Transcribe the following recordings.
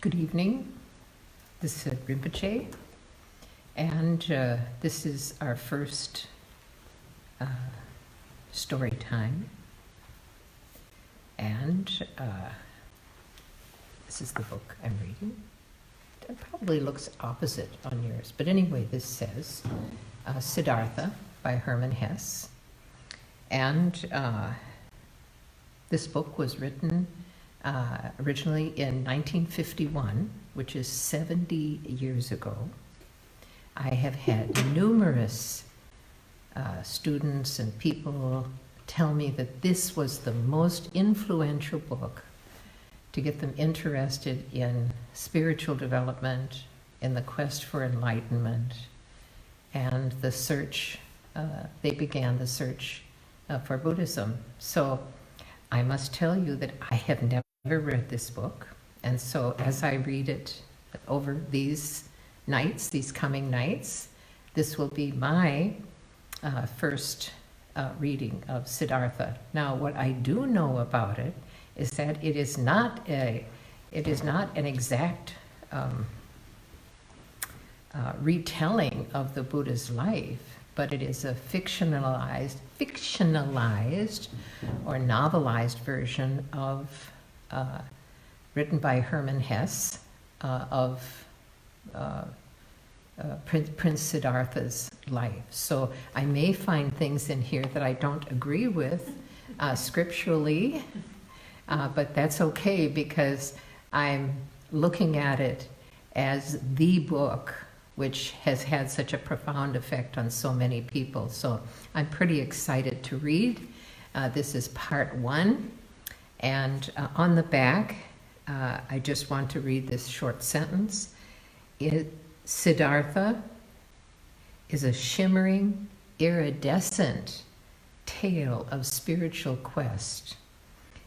Good evening. This is Rinpoche, and this is our first story time. And this is the book I'm reading. It probably looks opposite on yours, but anyway, this says Siddhartha by Herman Hesse. And this book was written originally in 1951, which is 70 years ago. I have had numerous students and people tell me that this was the most influential book to get them interested in spiritual development, in the quest for enlightenment, and the search. They began the search for Buddhism. So I must tell you that I have never read this book, and so as I read it over these nights, these coming nights, this will be my first reading of Siddhartha. Now, what I do know about it is that it is not an exact retelling of the Buddha's life, but it is a fictionalized or novelized version of written by Herman Hesse of Prince Siddhartha's life. So I may find things in here that I don't agree with scripturally, but that's okay because I'm looking at it as the book which has had such a profound effect on so many people. So I'm pretty excited to read. This is part 1. And on the back, I just want to read this short sentence. Siddhartha is a shimmering, iridescent tale of spiritual quest.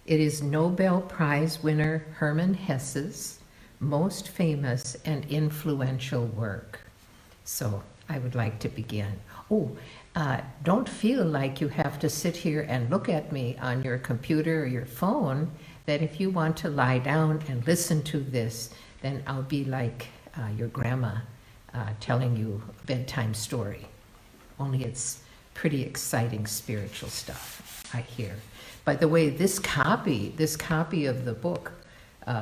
It is Nobel Prize winner Herman Hesse's most famous and influential work. So I would like to begin. Don't feel like you have to sit here and look at me on your computer or your phone, that if you want to lie down and listen to this, then I'll be like your grandma telling you a bedtime story. Only it's pretty exciting spiritual stuff, I hear. By the way, this copy of the book,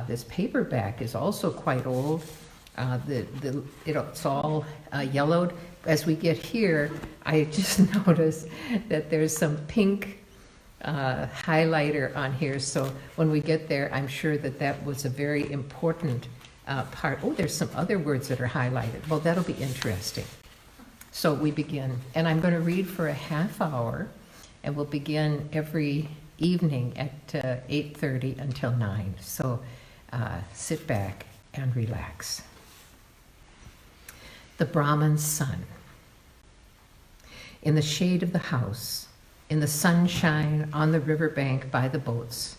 this paperback is also quite old. It's all yellowed. As we get here, I just noticed that there's some pink highlighter on here. So when we get there, I'm sure that was a very important part. Oh, there's some other words that are highlighted. Well, that'll be interesting. So we begin, and I'm going to read for a half hour, and we'll begin every evening at 8:30 until 9. So sit back and relax. The Brahman's son. In the shade of the house, in the sunshine on the riverbank by the boats,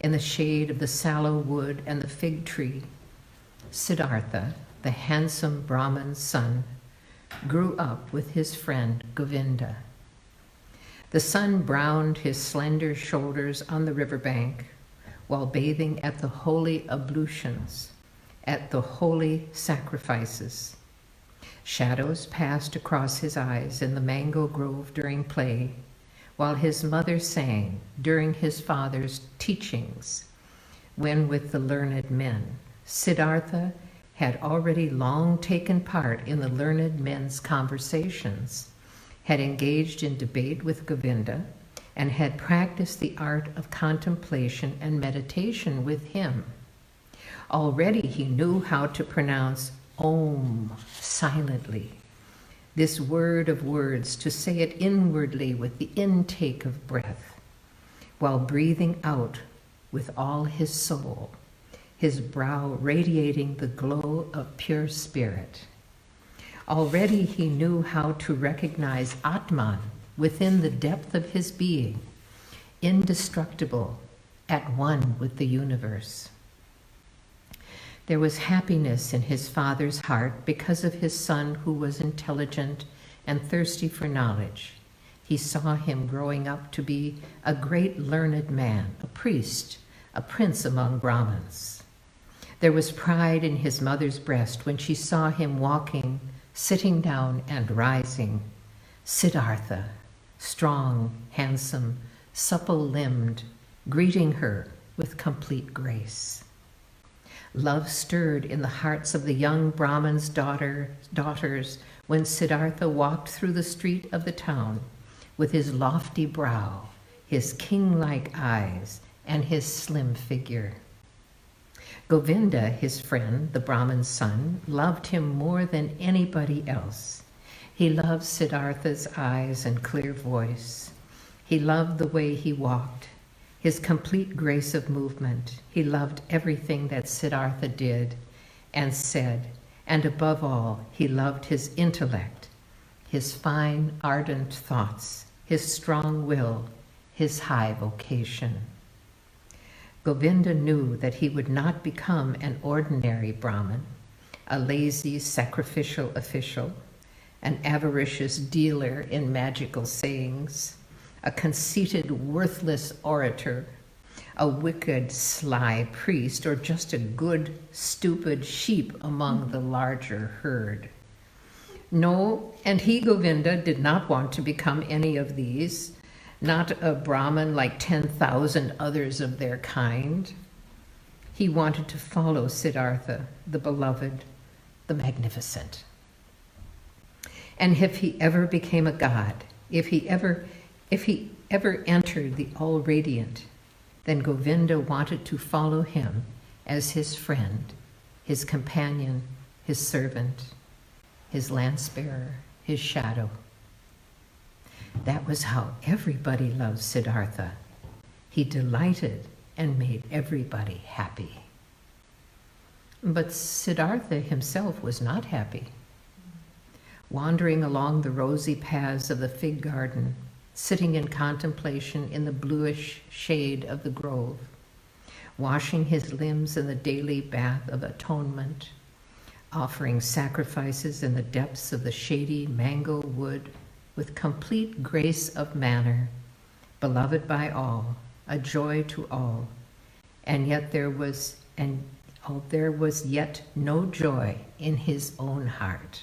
in the shade of the sallow wood and the fig tree, Siddhartha, the handsome Brahman's son, grew up with his friend Govinda. The sun browned his slender shoulders on the riverbank while bathing at the holy ablutions, at the holy sacrifices. Shadows passed across his eyes in the mango grove during play, while his mother sang during his father's teachings. When with the learned men, Siddhartha had already long taken part in the learned men's conversations, had engaged in debate with Govinda, and had practiced the art of contemplation and meditation with him. Already he knew how to pronounce Om silently, this word of words, to say it inwardly with the intake of breath, while breathing out with all his soul, his brow radiating the glow of pure spirit. Already he knew how to recognize Atman within the depth of his being, indestructible, at one with the universe. There was happiness in his father's heart because of his son who was intelligent and thirsty for knowledge. He saw him growing up to be a great learned man, a priest, a prince among Brahmins. There was pride in his mother's breast when she saw him walking, sitting down and rising. Siddhartha, strong, handsome, supple-limbed, greeting her with complete grace. Love stirred in the hearts of the young Brahmin's daughters when Siddhartha walked through the street of the town with his lofty brow, his king-like eyes, and his slim figure. Govinda, his friend, the Brahmin's son, loved him more than anybody else. He loved Siddhartha's eyes and clear voice. He loved the way he walked, his complete grace of movement. He loved everything that Siddhartha did and said, and above all, he loved his intellect, his fine, ardent thoughts, his strong will, his high vocation. Govinda knew that he would not become an ordinary Brahmin, a lazy, sacrificial official, an avaricious dealer in magical sayings, a conceited, worthless orator, a wicked, sly priest, or just a good, stupid sheep among the larger herd. No, and he, Govinda, did not want to become any of these, not a Brahmin like 10,000 others of their kind. He wanted to follow Siddhartha, the beloved, the magnificent. And if he ever became a god, if he ever entered the all-radiant, then Govinda wanted to follow him as his friend, his companion, his servant, his lance-bearer, his shadow. That was how everybody loved Siddhartha. He delighted and made everybody happy. But Siddhartha himself was not happy. Wandering along the rosy paths of the fig garden, sitting in contemplation in the bluish shade of the grove, washing his limbs in the daily bath of atonement, offering sacrifices in the depths of the shady mango wood with complete grace of manner, beloved by all, a joy to all, and yet there was yet no joy in his own heart.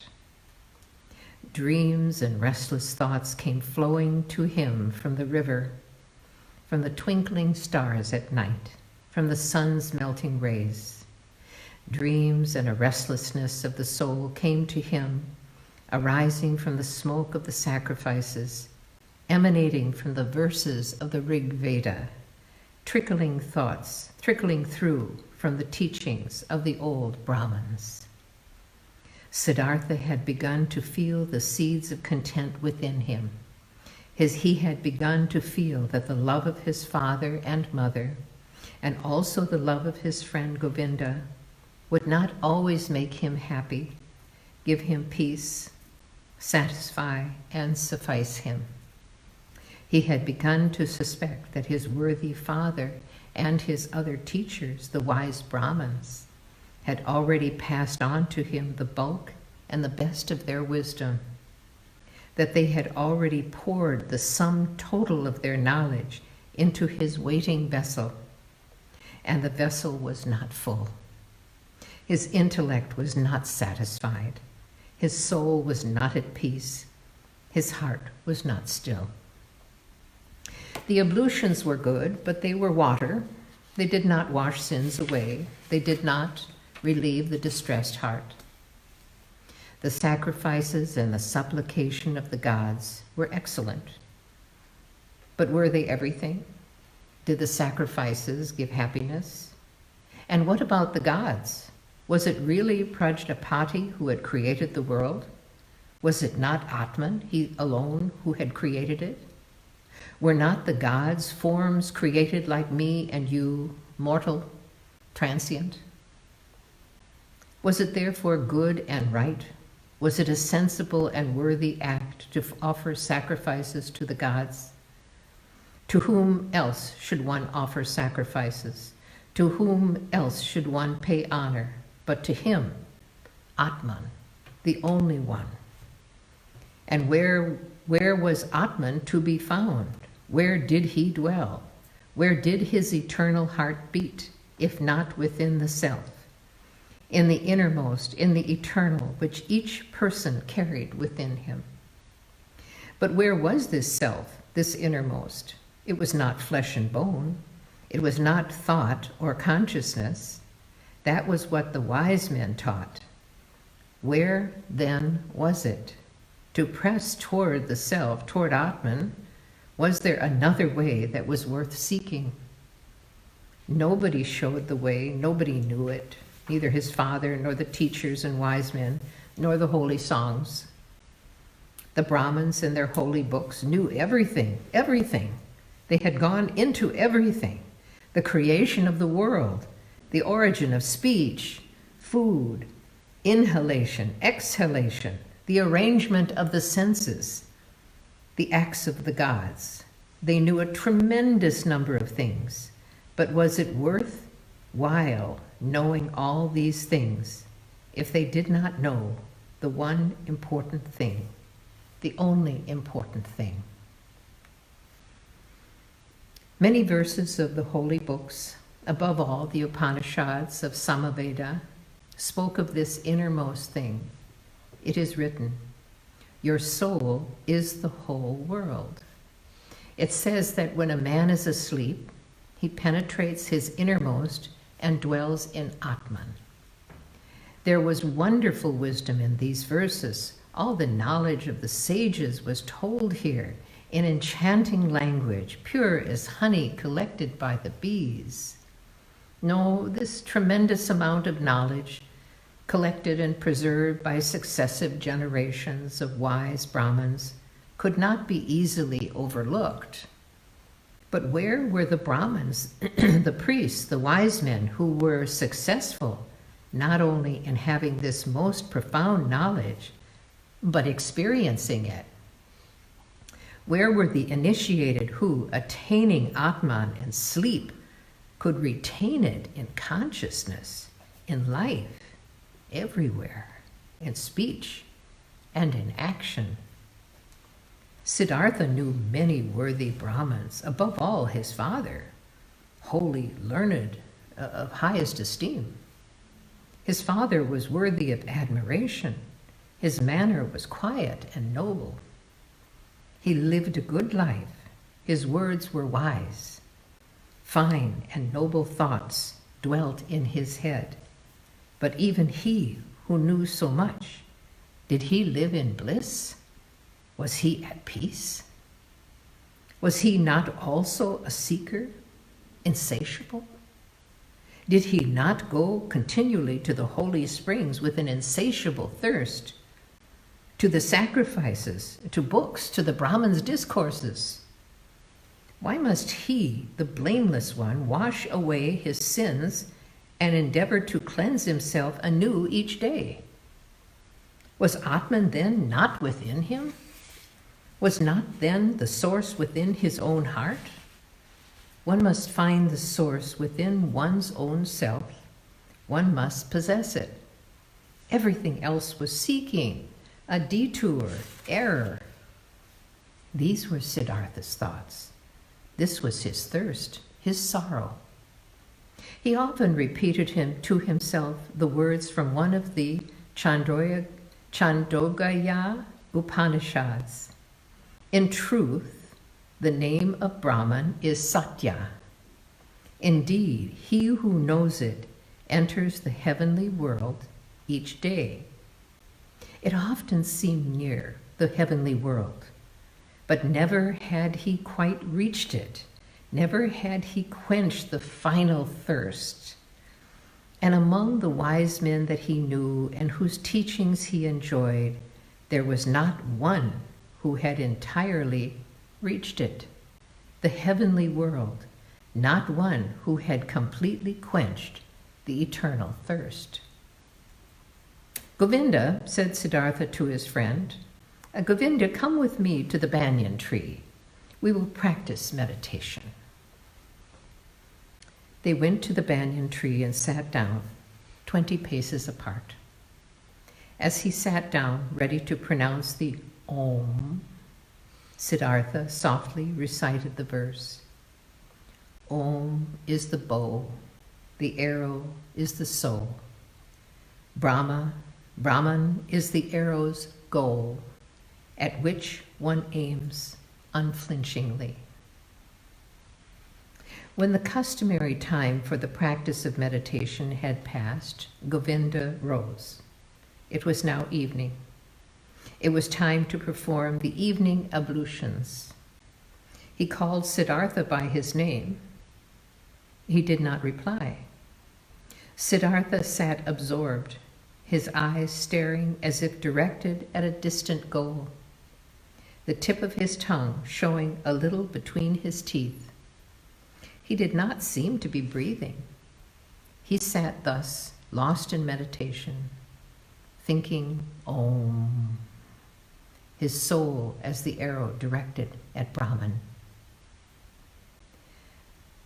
Dreams and restless thoughts came flowing to him from the river, from the twinkling stars at night, from the sun's melting rays. Dreams and a restlessness of the soul came to him, arising from the smoke of the sacrifices, emanating from the verses of the Rig Veda, trickling through from the teachings of the old Brahmins. Siddhartha had begun to feel the seeds of content within him. He had begun to feel that the love of his father and mother, and also the love of his friend Govinda, would not always make him happy, give him peace, satisfy, and suffice him. He had begun to suspect that his worthy father and his other teachers, the wise Brahmins, had already passed on to him the bulk and the best of their wisdom, that they had already poured the sum total of their knowledge into his waiting vessel, and the vessel was not full. His intellect was not satisfied. His soul was not at peace. His heart was not still. The ablutions were good, but they were water. They did not wash sins away. They did not relieve the distressed heart. The sacrifices and the supplication of the gods were excellent. But were they everything? Did the sacrifices give happiness? And what about the gods? Was it really Prajapati who had created the world? Was it not Atman, he alone, who had created it? Were not the gods forms created like me and you, mortal, transient? Was it therefore good and right? Was it a sensible and worthy act to offer sacrifices to the gods? To whom else should one offer sacrifices? To whom else should one pay honor but to him, Atman, the only one? And where was Atman to be found? Where did he dwell? Where did his eternal heart beat, if not within the self, in the innermost, in the eternal, which each person carried within him. But where was this self, this innermost? It was not flesh and bone. It was not thought or consciousness. That was what the wise men taught. Where, then, was it? To press toward the self, toward Atman, was there another way that was worth seeking? Nobody showed the way, nobody knew it, neither his father, nor the teachers and wise men, nor the holy songs. The Brahmins in their holy books knew everything, everything. They had gone into everything. The creation of the world, the origin of speech, food, inhalation, exhalation, the arrangement of the senses, the acts of the gods. They knew a tremendous number of things, but was it worth while knowing all these things if they did not know the one important thing, the only important thing? Many verses of the holy books, above all the Upanishads of Samaveda, spoke of this innermost thing. It is written, "Your soul is the whole world." It says that when a man is asleep, he penetrates his innermost and dwells in Atman. There was wonderful wisdom in these verses. All the knowledge of the sages was told here in enchanting language, pure as honey collected by the bees. No, this tremendous amount of knowledge, collected and preserved by successive generations of wise Brahmins, could not be easily overlooked. But where were the Brahmins, the priests, the wise men who were successful not only in having this most profound knowledge, but experiencing it? Where were the initiated who, attaining Atman in sleep, could retain it in consciousness, in life, everywhere, in speech, and in action? Siddhartha knew many worthy Brahmins, above all his father, holy, learned, of highest esteem. His father was worthy of admiration. His manner was quiet and noble. He lived a good life. His words were wise. Fine and noble thoughts dwelt in his head. But even he who knew so much, did he live in bliss? Was he at peace? Was he not also a seeker, insatiable? Did he not go continually to the holy springs with an insatiable thirst, to the sacrifices, to books, to the Brahmins' discourses? Why must he, the blameless one, wash away his sins and endeavor to cleanse himself anew each day? Was Atman then not within him? Was not then the source within his own heart? One must find the source within one's own self. One must possess it. Everything else was seeking, a detour, error. These were Siddhartha's thoughts. This was his thirst, his sorrow. He often repeated to himself the words from one of the Chandogya Upanishads. In truth, the name of Brahman is Satya. Indeed, he who knows it enters the heavenly world each day. It often seemed near, the heavenly world, but never had he quite reached it. Never had he quenched the final thirst. And among the wise men that he knew and whose teachings he enjoyed, there was not one who had entirely reached it, the heavenly world, not one who had completely quenched the eternal thirst. Govinda, said Siddhartha to his friend, Govinda, come with me to the banyan tree. We will practice meditation. They went to the banyan tree and sat down, 20 paces apart. As he sat down, ready to pronounce the Om, Siddhartha softly recited the verse. Om is the bow, the arrow is the soul. Brahman is the arrow's goal, at which one aims unflinchingly. When the customary time for the practice of meditation had passed, Govinda rose. It was now evening. It was time to perform the evening ablutions. He called Siddhartha by his name. He did not reply. Siddhartha sat absorbed, his eyes staring as if directed at a distant goal, the tip of his tongue showing a little between his teeth. He did not seem to be breathing. He sat thus, lost in meditation, thinking Om, his soul as the arrow directed at Brahman.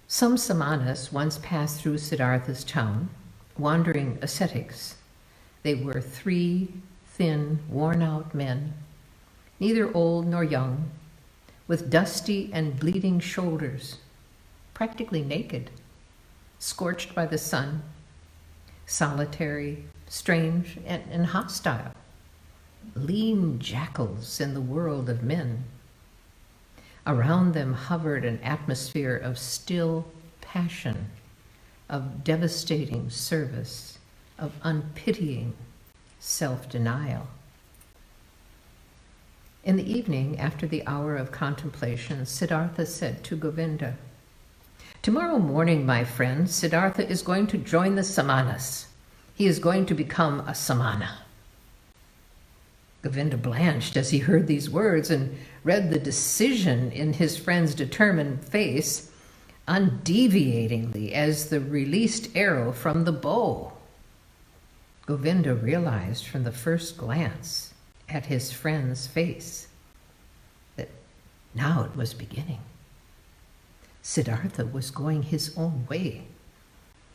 Some samanas once passed through Siddhartha's town, wandering ascetics. They were 3 thin, worn-out men, neither old nor young, with dusty and bleeding shoulders, practically naked, scorched by the sun, solitary, strange, and hostile, lean jackals in the world of men. Around them hovered an atmosphere of still passion, of devastating service, of unpitying self-denial. In the evening, after the hour of contemplation, Siddhartha said to Govinda, "Tomorrow morning, my friend, Siddhartha is going to join the samanas. He is going to become a samana." Govinda blanched as he heard these words and read the decision in his friend's determined face, undeviatingly as the released arrow from the bow. Govinda realized from the first glance at his friend's face that now it was beginning. Siddhartha was going his own way.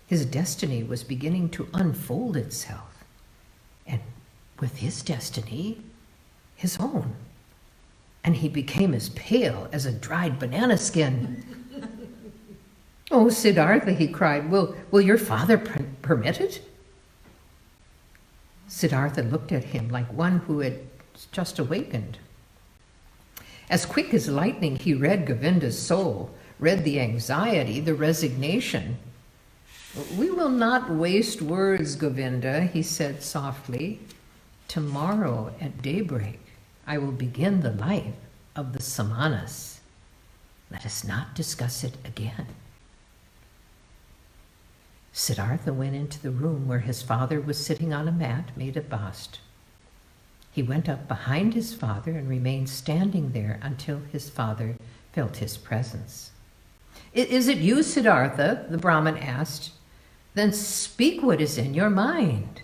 His destiny was beginning to unfold itself, and with his destiny, his own. And he became as pale as a dried banana skin. "Oh, Siddhartha," he cried, will your father permit it?" Siddhartha looked at him like one who had just awakened. As quick as lightning, he read Govinda's soul, read the anxiety, the resignation. "We will not waste words, Govinda," he said softly. "Tomorrow at daybreak, I will begin the life of the samanas. Let us not discuss it again." Siddhartha went into the room where his father was sitting on a mat made of bast. He went up behind his father and remained standing there until his father felt his presence. "Is it you, Siddhartha?" the Brahmin asked. "Then speak what is in your mind."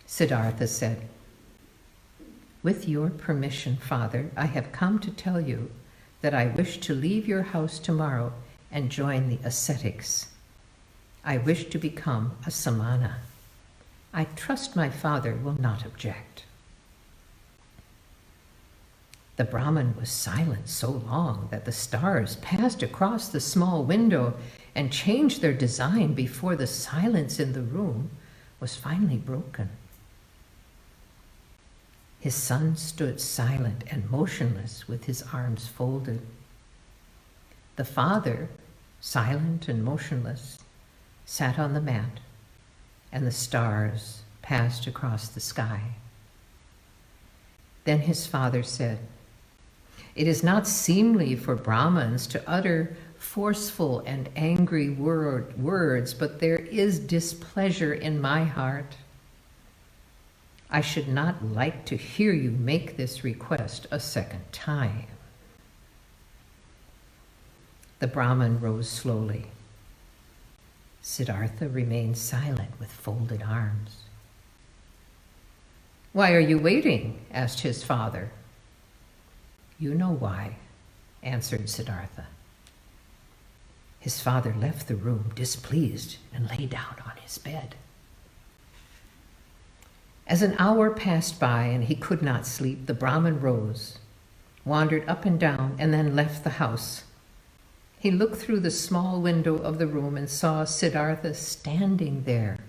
Siddhartha said, "With your permission, Father, I have come to tell you that I wish to leave your house tomorrow and join the ascetics. I wish to become a samana. I trust my father will not object." The Brahmin was silent so long that the stars passed across the small window and changed their design before the silence in the room was finally broken. His son stood silent and motionless with his arms folded. The father, silent and motionless, sat on the mat, and the stars passed across the sky. Then his father said, "It is not seemly for Brahmins to utter forceful and angry words, but there is displeasure in my heart. I should not like to hear you make this request a second time." The Brahmin rose slowly. Siddhartha remained silent with folded arms. "Why are you waiting?" asked his father. "You know why," answered Siddhartha. His father left the room displeased and lay down on his bed. As an hour passed by and he could not sleep, the Brahmin rose, wandered up and down, and then left the house. He looked through the small window of the room and saw Siddhartha standing there,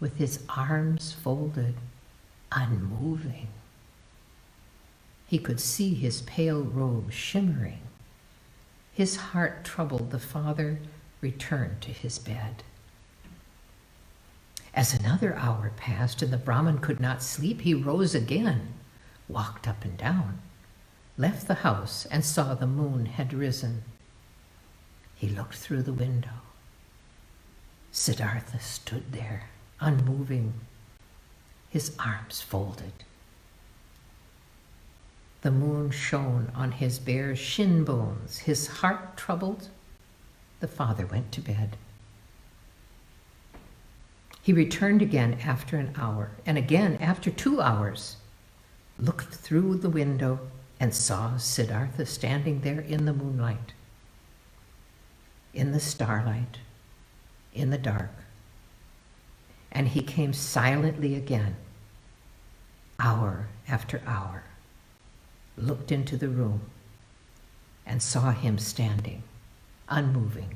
with his arms folded, unmoving. He could see his pale robe shimmering. His heart troubled, the father returned to his bed. As another hour passed and the Brahmin could not sleep, he rose again, walked up and down, left the house and saw the moon had risen. He looked through the window. Siddhartha stood there, unmoving, his arms folded. The moon shone on his bare shin bones. His heart troubled, the father went to bed. He returned again after an hour, and again after 2 hours, looked through the window and saw Siddhartha standing there in the moonlight, in the starlight, in the dark. And he came silently again, hour after hour, looked into the room and saw him standing, unmoving.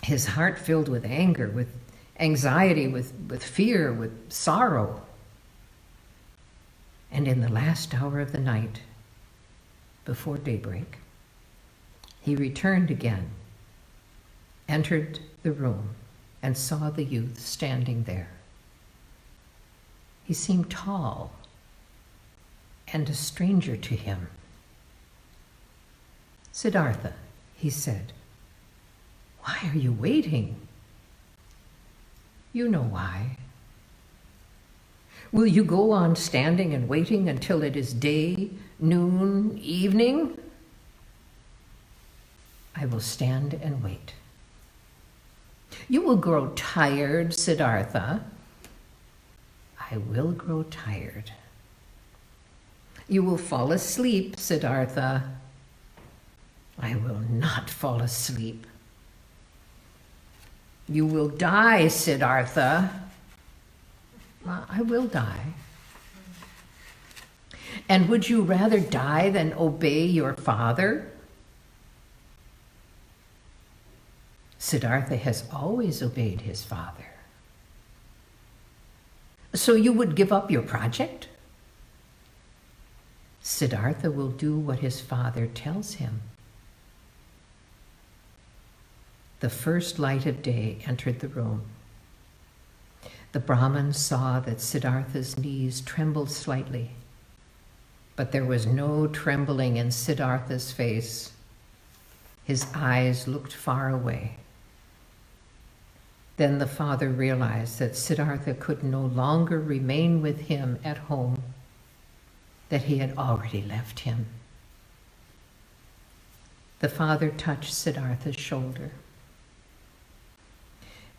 His heart filled with anger, with anxiety, with fear, with sorrow. And in the last hour of the night, before daybreak, he returned again, entered the room, and saw the youth standing there. He seemed tall and a stranger to him. "Siddhartha," he said, "why are you waiting?" "You know why." "Will you go on standing and waiting until it is day, noon, evening?" "I will stand and wait." "You will grow tired, Siddhartha." "I will grow tired." "You will fall asleep, Siddhartha." "I will not fall asleep." "You will die, Siddhartha." "I will die." "And would you rather die than obey your father?" Siddhartha has always obeyed his father. "So you would give up your project?" Siddhartha will do what his father tells him. The first light of day entered the room. The Brahmin saw that Siddhartha's knees trembled slightly, but there was no trembling in Siddhartha's face. His eyes looked far away. Then the father realized that Siddhartha could no longer remain with him at home, that he had already left him. The father touched Siddhartha's shoulder.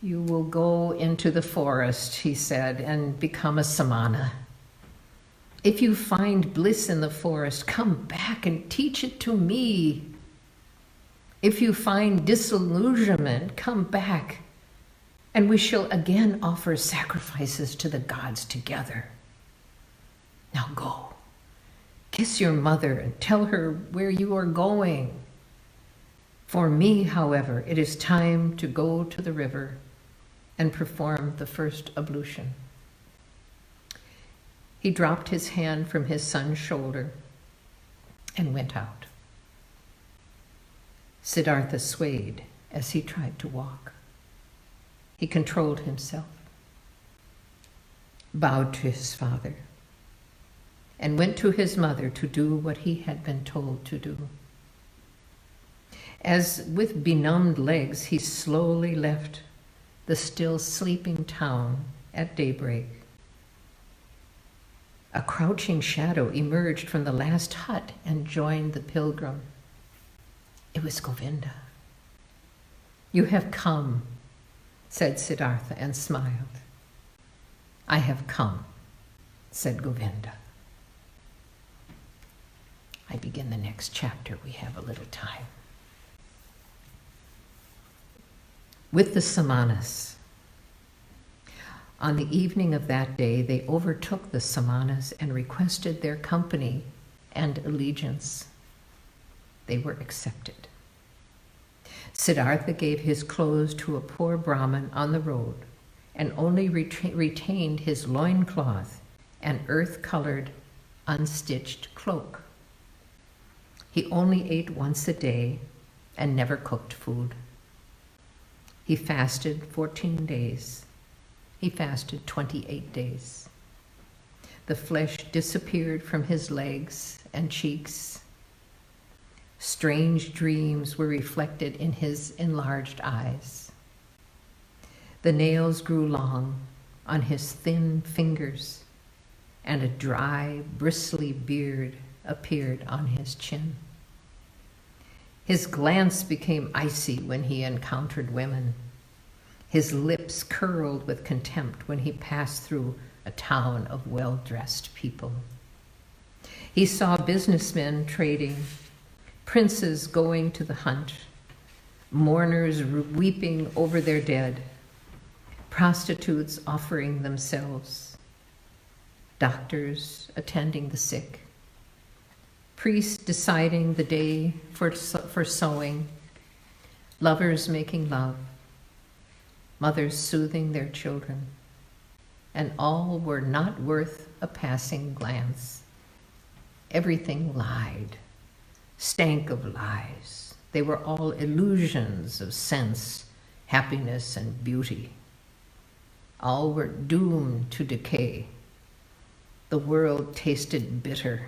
"You will go into the forest," he said, "and become a samana. If you find bliss in the forest, come back and teach it to me. If you find disillusionment, come back, and we shall again offer sacrifices to the gods together. Now go, kiss your mother and tell her where you are going. For me, however, it is time to go to the river and perform the first ablution." He dropped his hand from his son's shoulder and went out. Siddhartha swayed as he tried to walk. He controlled himself, bowed to his father, and went to his mother to do what he had been told to do. As with benumbed legs, he slowly left the still sleeping town at daybreak. A crouching shadow emerged from the last hut and joined the pilgrim. It was Govinda. "You have come," said Siddhartha and smiled. "I have come," said Govinda. I begin the next chapter. We have a little time. With the samanas. On the evening of that day, they overtook the samanas and requested their company and allegiance. They were accepted. Siddhartha gave his clothes to a poor Brahmin on the road and only retained his loincloth and earth-colored, unstitched cloak. He only ate once a day and never cooked food. He fasted 14 days. He fasted 28 days. The flesh disappeared from his legs and cheeks. Strange dreams were reflected in his enlarged eyes. The nails grew long on his thin fingers, and a dry, bristly beard appeared on his chin. His glance became icy when he encountered women. His lips curled with contempt when he passed through a town of well-dressed people. He saw businessmen trading, princes going to the hunt, mourners weeping over their dead, prostitutes offering themselves, doctors attending the sick, priests deciding the day for sowing, lovers making love, mothers soothing their children, and all were not worth a passing glance. Everything lied, stank of lies. They were all illusions of sense, happiness, and beauty. All were doomed to decay. The world tasted bitter.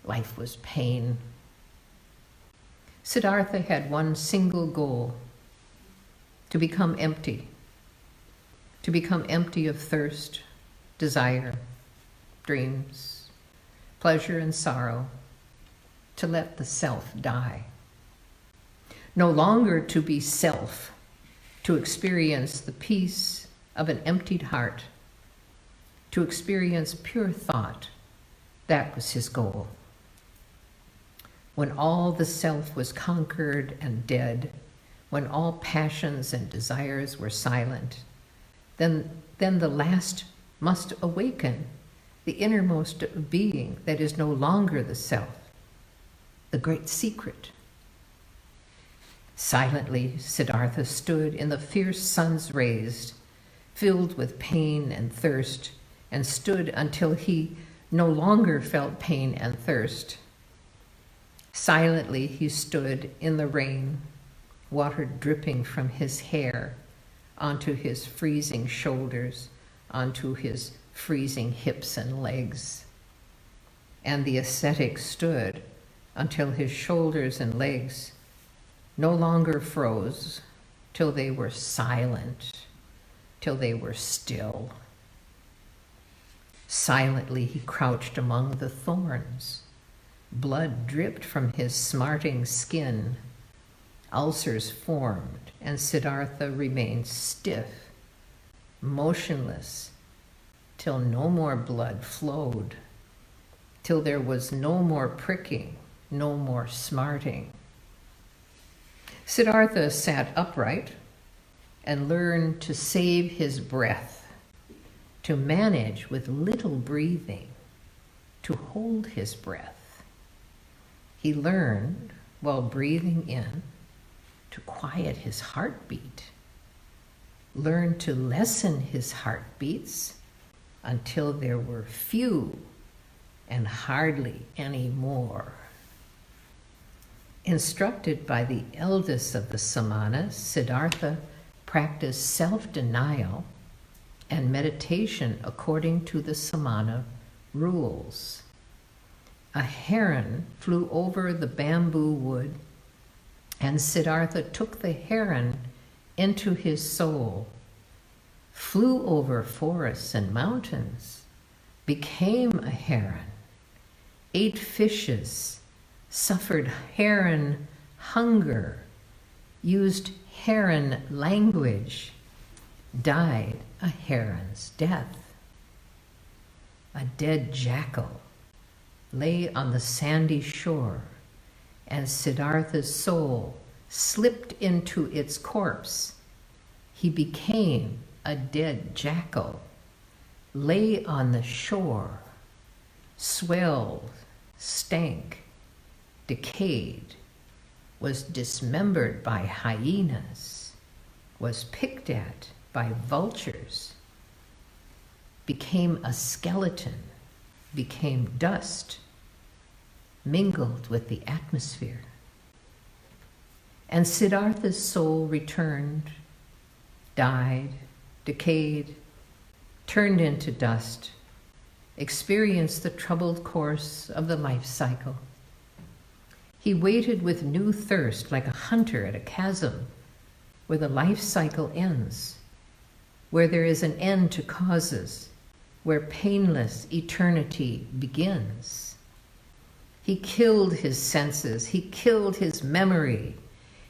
Life was pain. Siddhartha had one single goal: to become empty of thirst, desire, dreams, pleasure and sorrow, to let the self die. No longer to be self, to experience the peace of an emptied heart, to experience pure thought. That was his goal. When all the self was conquered and dead, when all passions and desires were silent, then the last must awaken, the innermost being that is no longer the self, the great secret. Silently, Siddhartha stood in the fierce sun's rays, filled with pain and thirst, and stood until he no longer felt pain and thirst. Silently he stood in the rain, water dripping from his hair onto his freezing shoulders, onto his freezing hips and legs. And the ascetic stood until his shoulders and legs no longer froze, till they were silent, till they were still. Silently he crouched among the thorns. Blood dripped from his smarting skin. Ulcers formed, and Siddhartha remained stiff, motionless, till no more blood flowed, till there was no more pricking, no more smarting. Siddhartha sat upright and learned to save his breath, to manage with little breathing, to hold his breath. He learned, while breathing in, to quiet his heartbeat, learned to lessen his heartbeats until there were few and hardly any more. Instructed by the eldest of the samanas, Siddhartha practiced self-denial and meditation according to the samana rules. A heron flew over the bamboo wood, and Siddhartha took the heron into his soul, flew over forests and mountains, became a heron, ate fishes, suffered heron hunger, used heron language, died a heron's death. A dead jackal lay on the sandy shore, and Siddhartha's soul slipped into its corpse. He became a dead jackal, lay on the shore, swelled, stank, decayed, was dismembered by hyenas, was picked at by vultures, became a skeleton, became dust, mingled with the atmosphere. And Siddhartha's soul returned, died, decayed, turned into dust, experienced the troubled course of the life cycle. He waited with new thirst like a hunter at a chasm where the life cycle ends, where there is an end to causes, where painless eternity begins. He killed his senses, he killed his memory.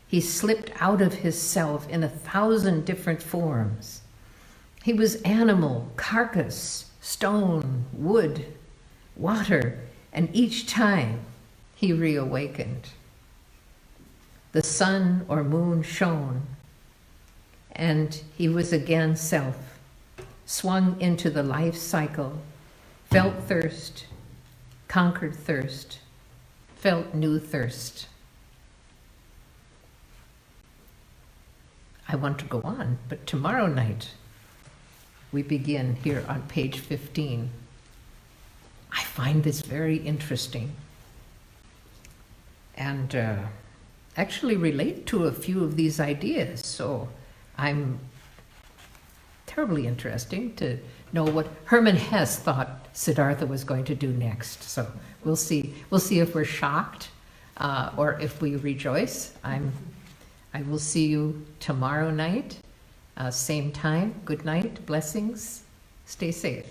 He slipped out of his self in 1,000 different forms. He was animal, carcass, stone, wood, water, and each time he reawakened. The sun or moon shone, and he was again self, swung into the life cycle, felt thirst, conquered thirst, felt new thirst. I want to go on, but tomorrow night we begin here on page 15. I find this very interesting and actually relate to a few of these ideas. So I'm terribly interesting to know what Herman Hesse thought Siddhartha was going to do next. So we'll see if we're shocked or if we rejoice. I will see you tomorrow night, same time. Good night, blessings, stay safe.